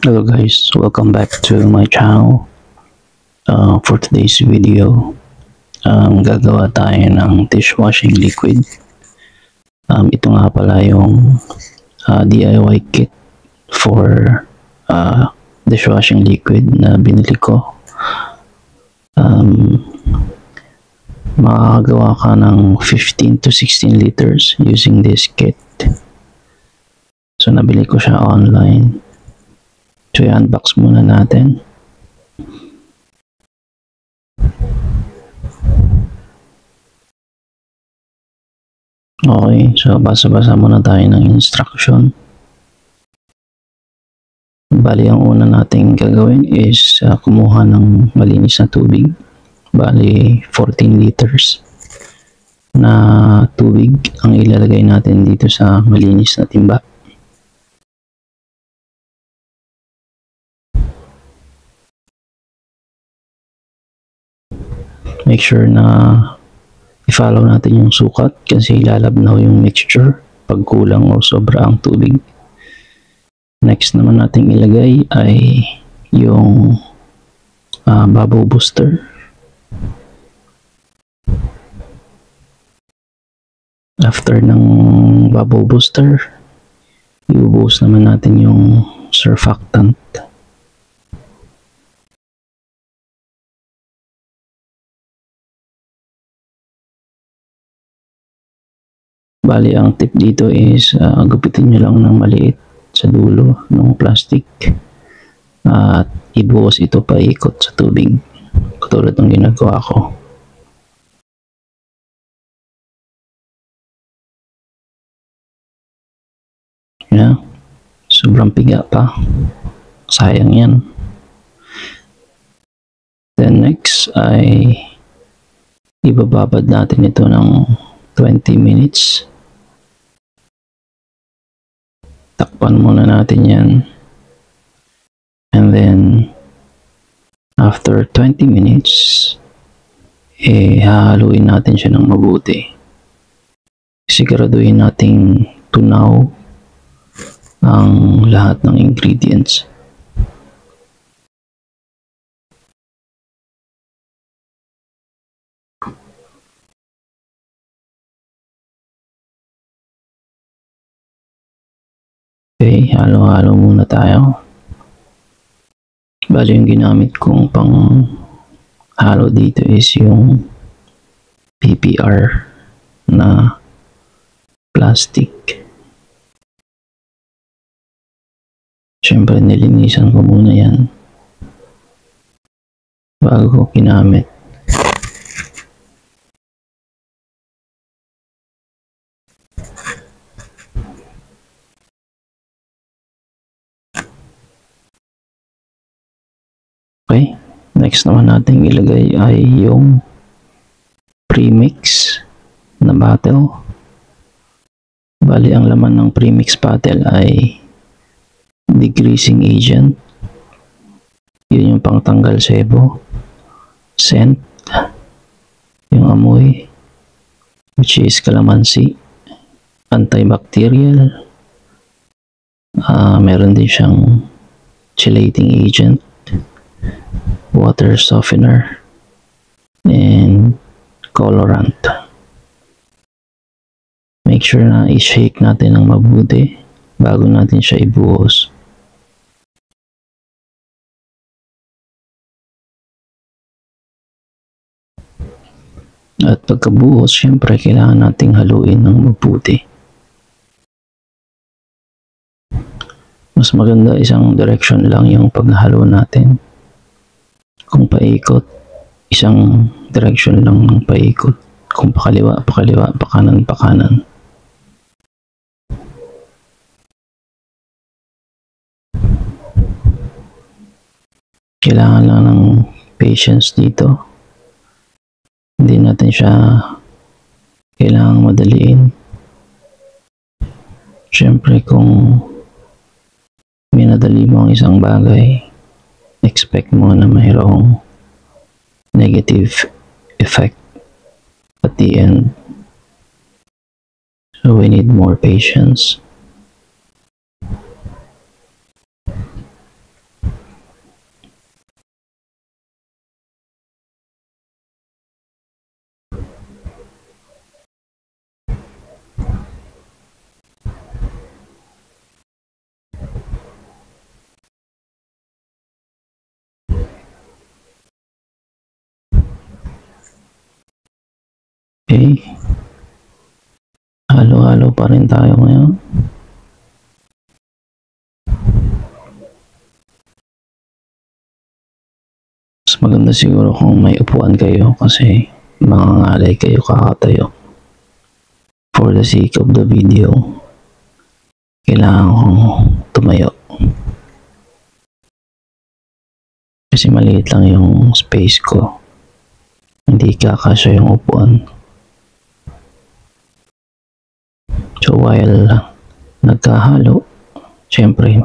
Hello guys, welcome back to my channel. For today's video, gagawa tayo ng dishwashing liquid. Ito nga pala yung DIY kit for dishwashing liquid na binili ko. Makakagawa ka ng 15 to 16 liters using this kit. So nabili ko siya online. So i-unbox muna natin. Okay, so basa-basa muna tayo ng instruction. Bali, ang una nating gagawin is kumuha ng malinis na tubig. Bali, 14 liters na tubig ang ilalagay natin dito sa malinis na timba. Make sure na i-follow natin yung sukat kasi lalabnaw yung mixture pag kulang o sobra ang tubig. Next naman natin ilagay ay yung bubble booster. After ng bubble booster, iubuhos naman natin yung surfactant. Bali, ang tip dito is gupitin nyo lang ng maliit sa dulo ng plastic at ibuhos ito paikot sa tubig katulad ng ginagawa ko. Yeah. Sobrang piga pa, sayang yan. Then next ay ibababad natin ito ng 20 minutes. Takpan muna natin yan. And then, after 20 minutes, hahaluin natin siya ng mabuti. Siguraduhin nating tunaw ang lahat ng ingredients. Okay, halo-halo muna tayo. Bali, yung ginamit kong pang halo dito is yung PPR na plastic. Siyempre, nilinisan ko muna yan bago ko ginamit. Okay, next naman natin ilagay ay yung premix na bottle. Bali, ang laman ng premix bottle ay degreasing agent. Yun yung pangtanggal sebo, scent, yung amoy, which is calamansi, antibacterial, meron din siyang chelating agent, water softener, and colorant. Make sure na i-shake natin ng mabuti bago natin siya ibuhos. At pagkabuhos, syempre kailangan nating haluin ng mabuti. Mas maganda isang direction lang yung paghalo natin. Kung paikot, isang direction lang ng paikot. Kung pakaliwa, pakaliwa, pakanan, pakanan. Kailangan lang ng patience dito. Hindi natin siya kailangang madaliin. Siyempre, kung minadali mo ang isang bagay, expect mo na mayroong negative effect at the end. So we need more patience. Okay. Halo-halo pa rin tayo ngayon. Mas maganda siguro kung may upuan kayo kasi mangangalay kayo kakatayo. For the sake of the video, kailangan kong tumayo. Kasi maliit lang yung space ko. Hindi kakasya yung upuan. So while nagkahalo, syempre,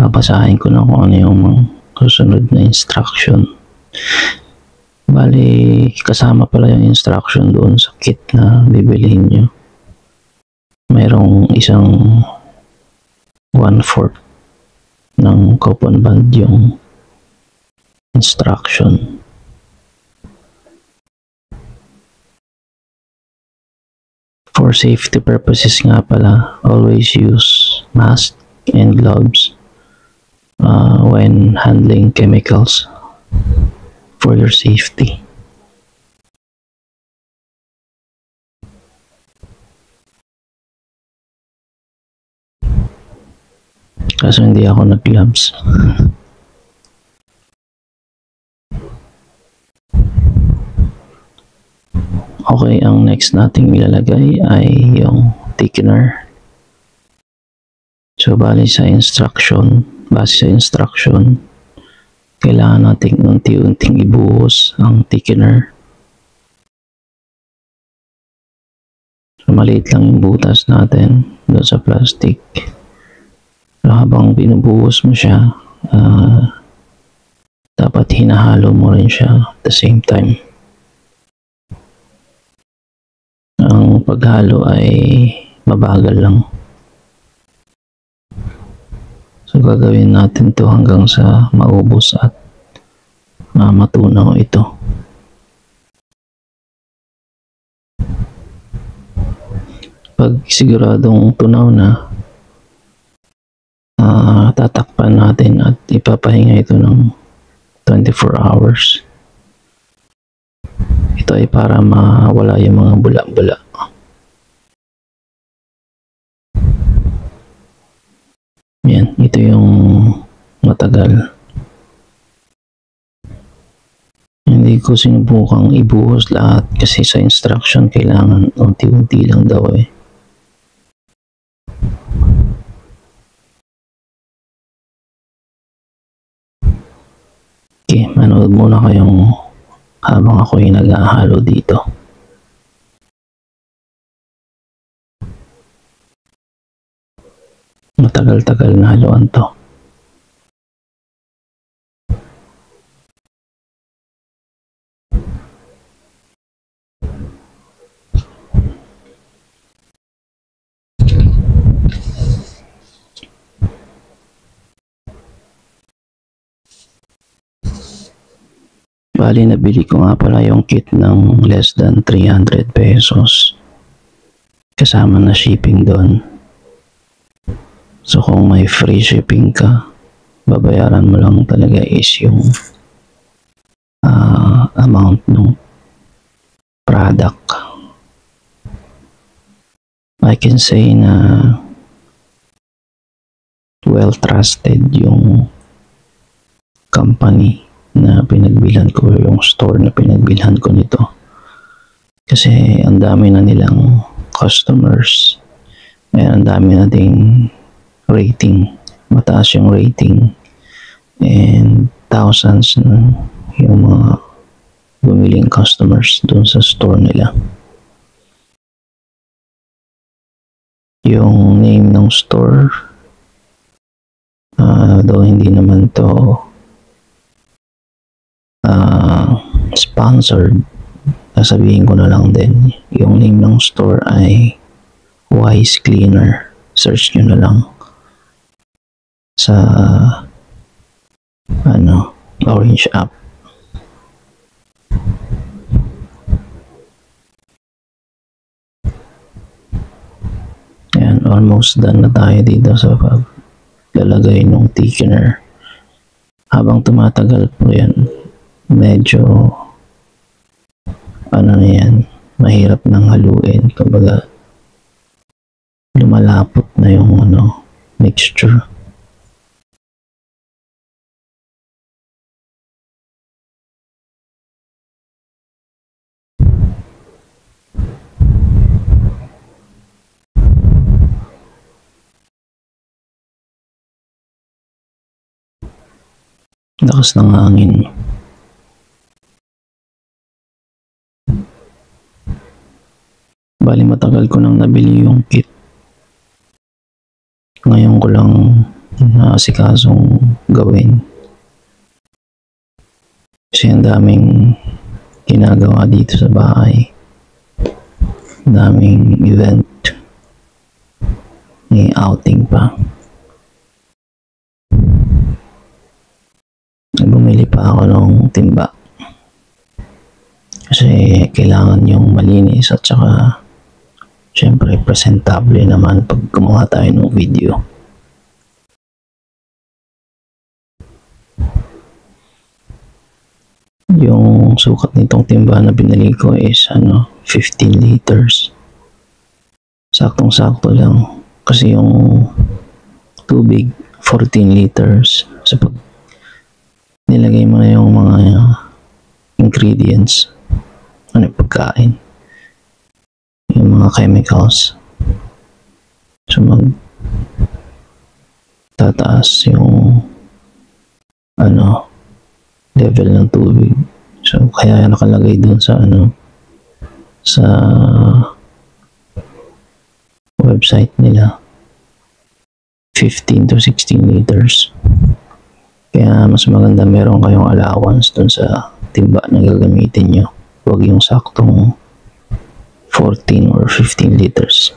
babasahin ko na kung ano yung susunod na instruction. Bali, kasama pala yung instruction doon sa kit na bibilihin nyo. Mayroong isang 1/4 ng coupon band yung instruction. For safety purposes nga pala, always use mask and gloves when handling chemicals for your safety. Kaso hindi ako nag-gloves. Okay, ang next nating ilalagay ay yung thickener. So, base sa instruction, kailangan nating unti-unting ibuhos ang thickener. So, maliit lang yung butas natin doon sa plastic. So, habang binubuhos mo siya, dapat hinahalo mo rin siya at the same time. Ang paghalo ay mabagal lang. So gagawin natin to hanggang sa maubos at matunaw ito. Pag siguradong tunaw na, tatakpan natin at ipapahinga ito ng 24 hours. Ito ay para mawala yung mga bula-bula. Yan, ito yung matagal. Hindi ko sinubukang ibuhos lahat kasi sa instruction kailangan unti-unti lang daw eh. Okay, manood muna kayong habang ako'y naghahalo dito. Matagal-tagal na haluan to. Bali, nabili ko nga pala yung kit ng less than 300 pesos. Kasama na shipping doon. So kung may free shipping ka, babayaran mo lang talaga is yung amount ng product. I can say na well trusted yung company na pinagbilhan ko, yung store na pinagbilhan ko nito. Kasi ang dami na nilang customers. Ang dami na ding rating. Mataas yung rating. And thousands na yung mga bumiling customers dun sa store nila. Yung name ng store, though hindi naman to sponsored, sasabihin ko na lang din, yung name ng store ay Wise Cleaner. Search nyo na lang sa Orange app. Yan, almost done na tayo dito sa paglalagay ng thickener. Habang tumatagal po yan, medyo na yan, mahirap nang haluin, kumbaga lumalapot na yung mixture. Lakas ng hangin. Bali matagal ko nang nabili yung kit. Ngayon ko lang naasikasong gawin. Kasi ang daming ginagawa dito sa bahay. Daming event. May outing pa. Bumili pa ako ng timba. Kasi kailangan yung malinis at saka syempre presentable naman pag gumawa tayo ng video. Yung sukat nitong timba na binili ko is 15 liters. Saktong-sakto lang kasi yung tubig 14 liters. So pag nilagay mo na yung mga ingredients, pagkain, yung mga chemicals, so tataas yung level ng tubig. So kaya nakalagay dun sa sa website nila 15 to 16 liters. Kaya mas maganda meron kayong allowance dun sa timba na gagamitin nyo. Huwag yung saktong 14 or 15 liters.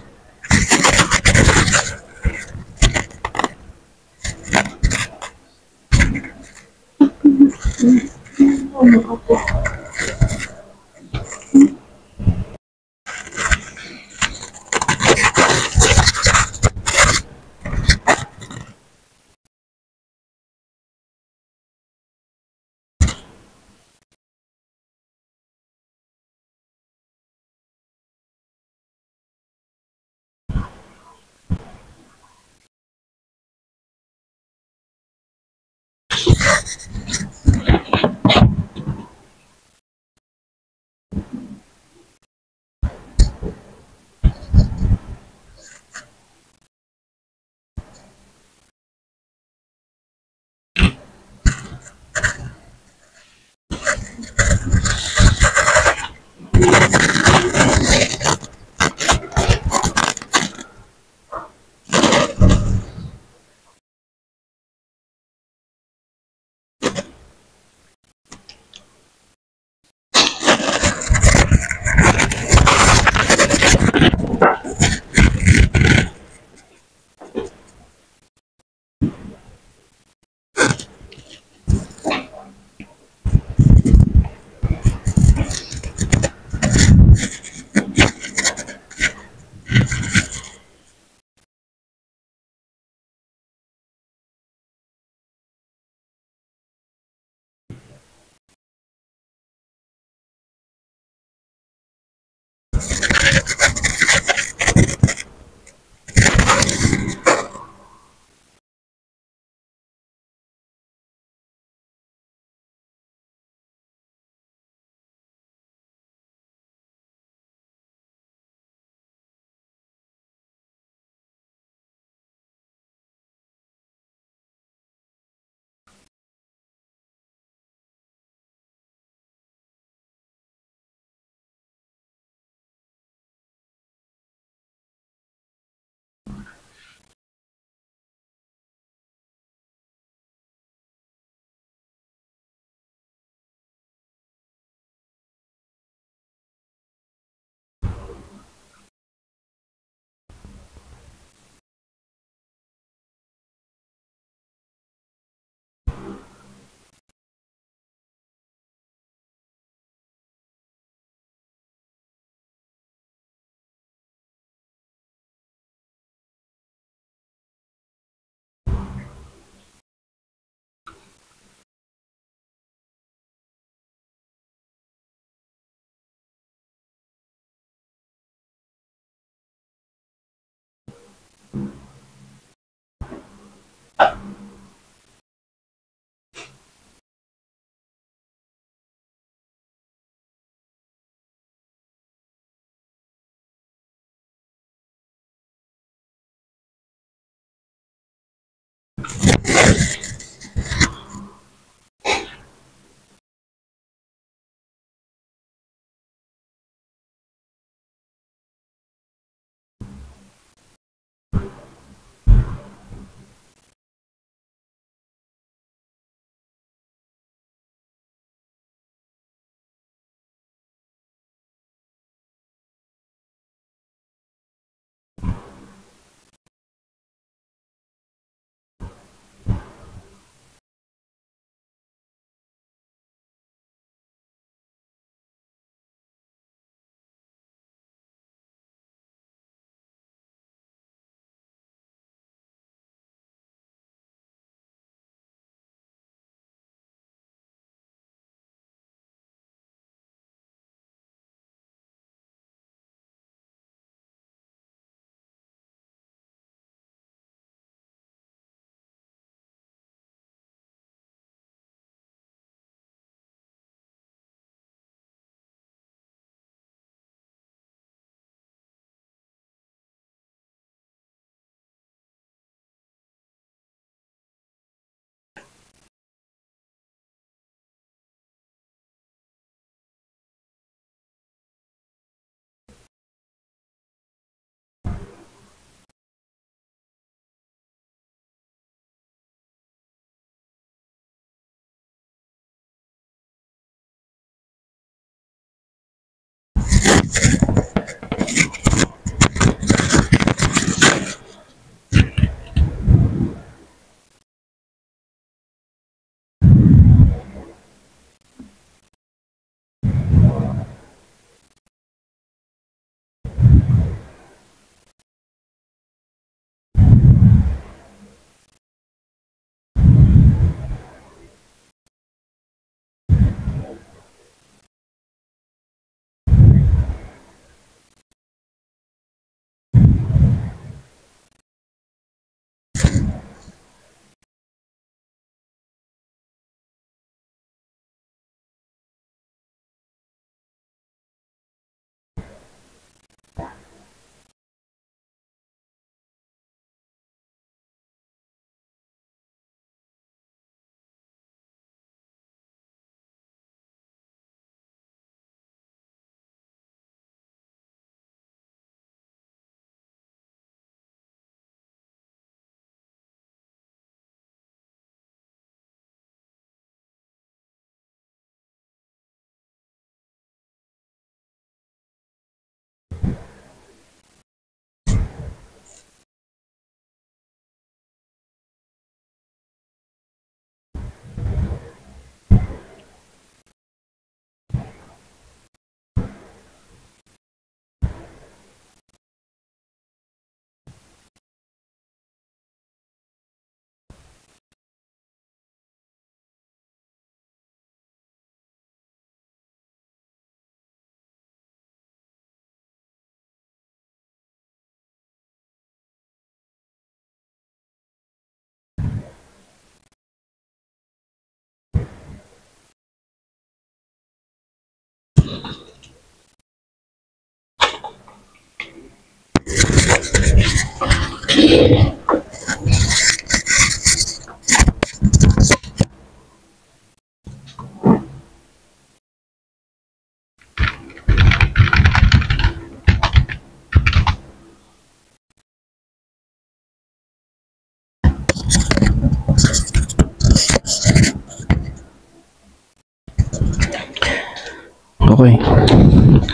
Okay.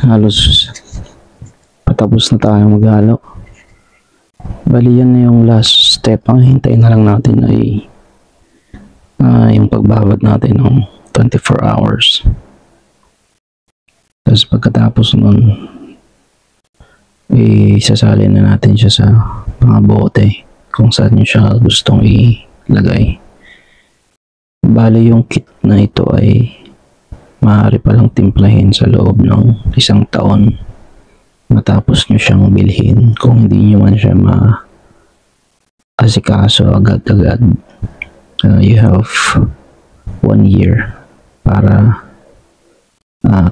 Halos patapos na tayo maghalo. Bali yan na yung last step. Ang hintayin na lang natin ay yung pagbabad natin ng 24 hours. Tapos pagkatapos nun, isasali na natin siya sa mga bote kung saan nyo siya gustong ilagay. Bali yung kit na ito ay maaari palang timplahin sa loob ng 1 taon matapos nyo siyang bilhin kung hindi nyo man siya asikaso agad-agad. You have 1 year para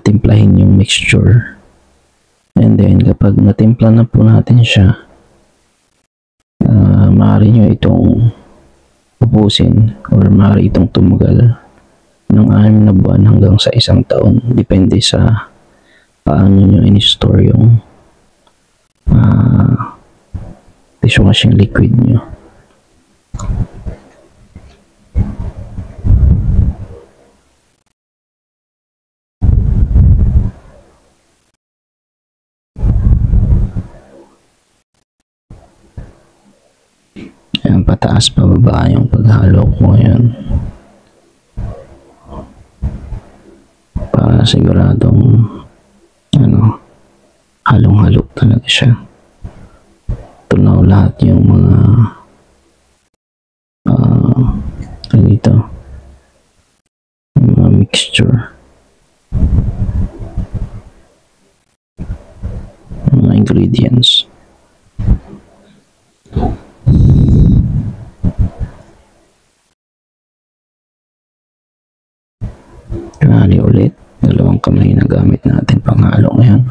timplahin yung mixture, and then kapag natimpla na po natin siya, maaari nyo itong ubusin or maaari itong tumagal ng 6 na buwan hanggang sa 1 taon, depende sa paano nyo in-store yung dishwashing liquid nyo. Ayan, pataas pababa yung paghalo ko ngayon para siguradong halong-halo talaga siya. Tunaw lahat yung mga mga mixture, mga ingredients. Kali ulit, 2 kamay na gamit natin panghalo ngayon.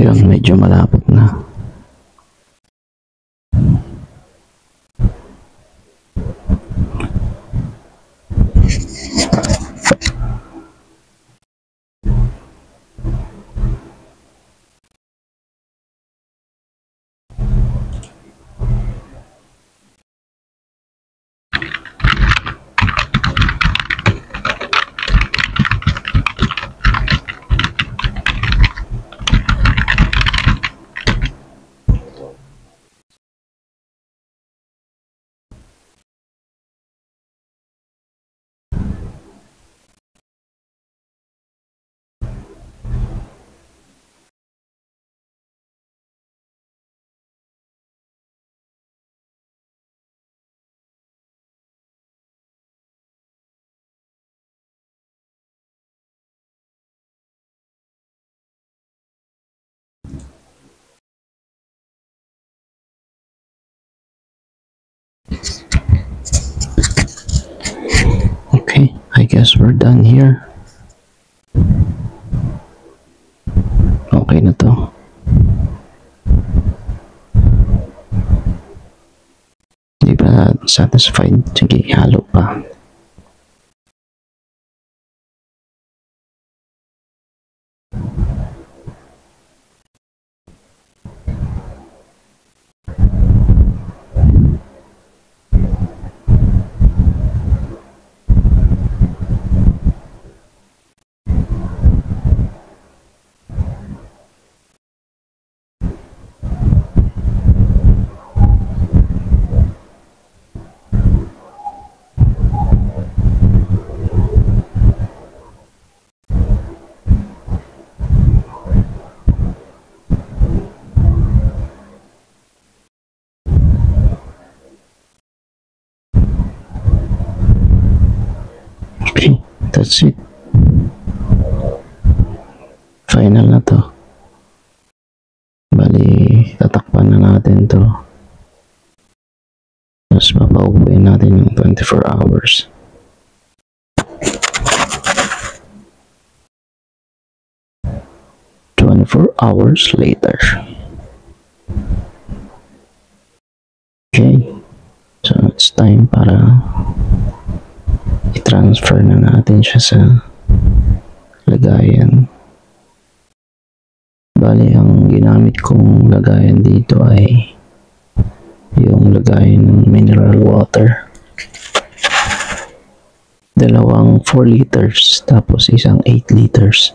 Ayun, medyo malapit na. I guess we're done here. Okay na to. Hindi pa satisfied. Sige, halo pa. Okay, that's it. Final na to. Bali, tatakpan na natin to. Tapos papaupuin natin yung 24 hours. Hours later. Okay, so it's time para i-transfer na natin siya sa lagayan. Bali, ang ginamit kong lagayan dito ay yung lagayan ng mineral water. Dalawang 4 liters tapos isang 8 liters.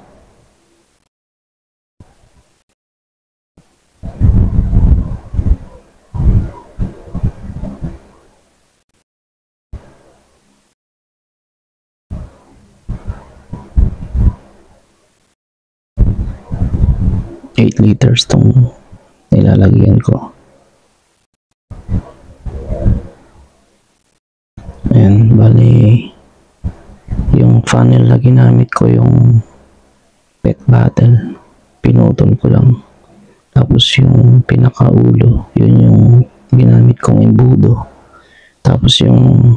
Liters tong nilalagyan ko. Ayan, bali yung funnel na ginamit ko yung PET bottle, pinutol ko lang. Tapos yung pinakaulo, yun yung ginamit kong embudo. Tapos yung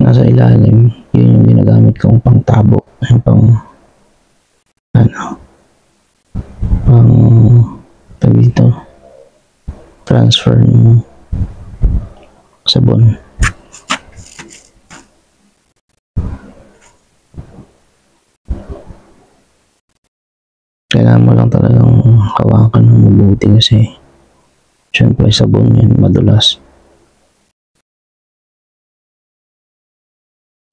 nasa ilalim, yun yung ginagamit kong pangtabo, yung pang dito transfer ng sabon. Kailangan mo lang talagang hawakan ng mabuti kasi syempre sabon yan madulas.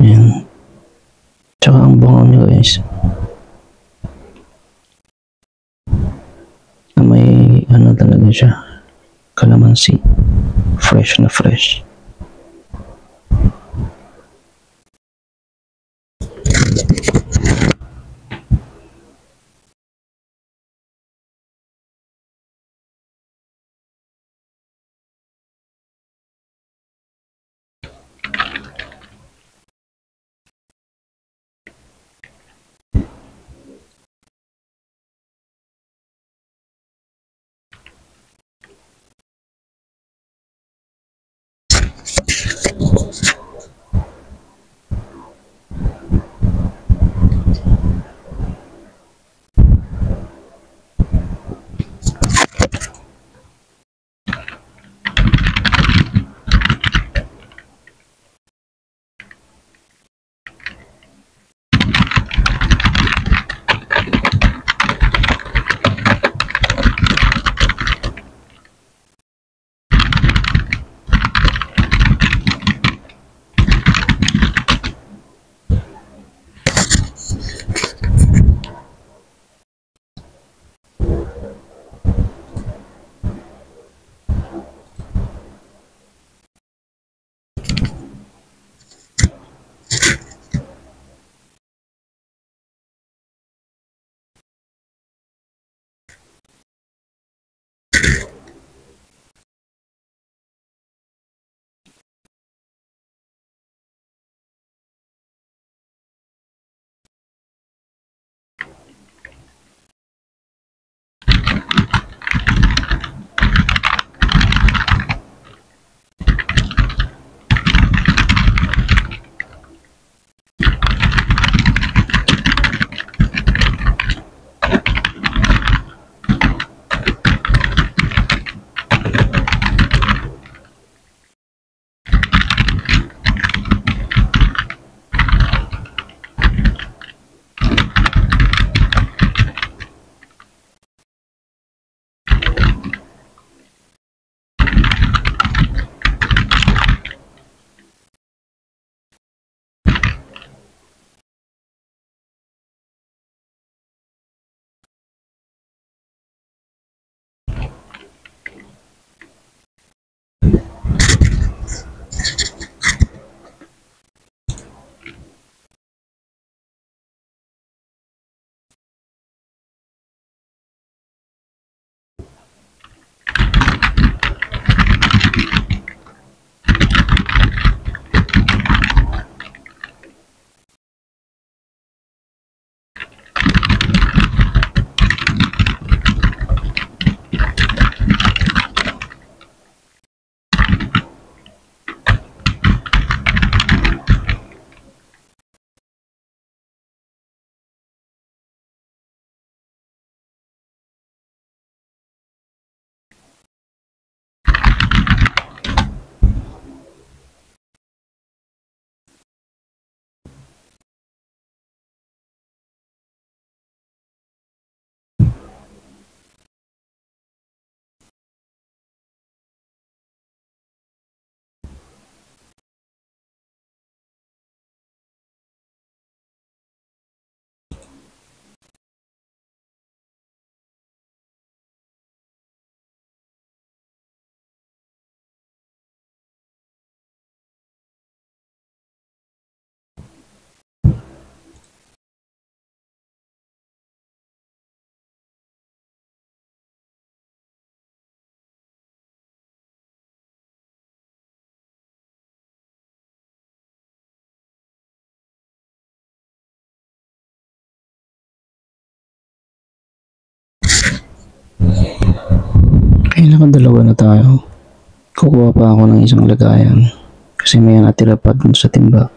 Ayan. Tsaka ang bango nyo guys. May ano talaga siya, kalamansi, fresh na fresh. Ay, nakadalawa na tayo. Kukuha pa ako ng isang lagayan kasi may natira pa dun sa timba.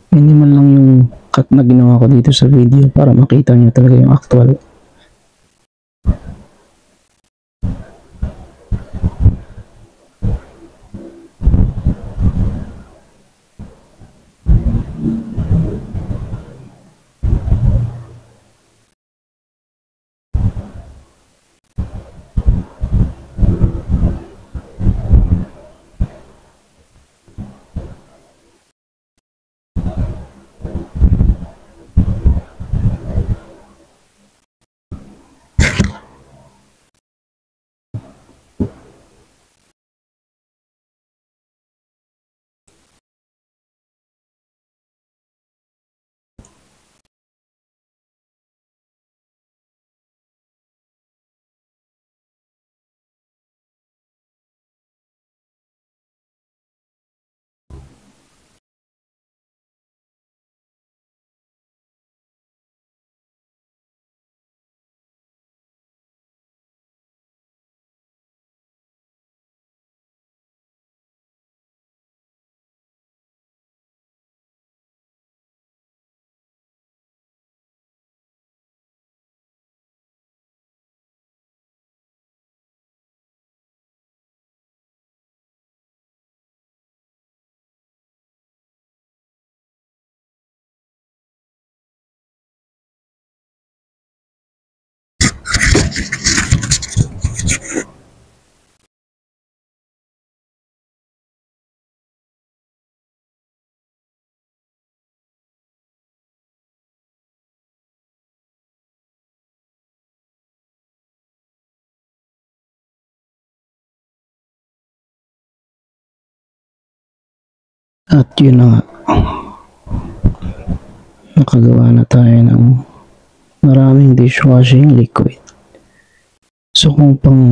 Minimal lang yung cut na ginawa ko dito sa video para makita nyo talaga yung actual. At yun na nga, nakagawa na tayo ng maraming dishwashing liquid. So kung pang